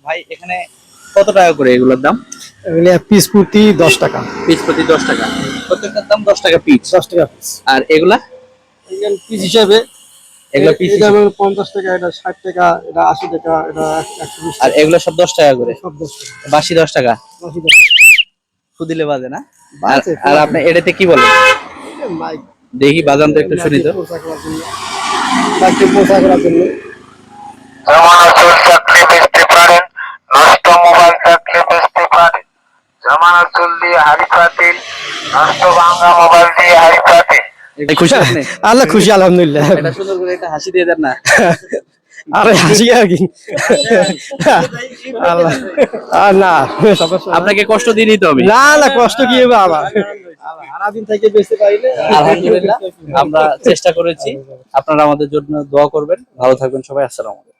ভাই এখানে কত টাকা করে এগুলোর দাম? এগুলো পিস প্রতি 10 টাকা। পিস প্রতি 10 টাকা, প্রত্যেকটার দাম 10 টাকা পিস। 10 টাকা পিস। আর এগুলা? এগুলো পিস হিসাবে এগুলো পিস এটা 50 টাকা, এটা 60 টাকা, এটা 80 টাকা, এটা 120 আর টাকা। এগুলো সব 10 টাকা করে? সব 10 টাকা। বাসি 10 টাকা, 80 টাকা। খুদিলে বাজে না? আর বাজে, আর আপনি এটাতে কি বলেন? মাইক দেখি বাজান তো একটু শুনি তো। পোষা করার জন্য। মাইককে পোষা করার জন্য। জামানা চুল চাকরি বেচতে পারেন, নষ্ট মোবাইল থাকলে বেচতে পারেন। জামানা চুল দিয়ে হাড়ি পাতিল, নষ্ট ভাঙা মোবাইল দিয়ে হাড়ি পাতিল। খুশি আপনি? আল্লাহ খুশি, আলহামদুলিল্লাহ। এটা সুন্দর করে একটা হাসি দিয়ে দেন না। আরে হাসি আর কি। আল্লাহ আর না, আপনাকে কষ্ট দিয়ে নিতে হবে? না না, কষ্ট কি হবে আবার, সারাদিন থেকে বেঁচতে পাইলে আলহামদুলিল্লাহ, আমরা চেষ্টা করেছি। আপনারা আমাদের জন্য দোয়া করবেন। ভালো থাকবেন সবাই। আসসালামু আলাইকুম।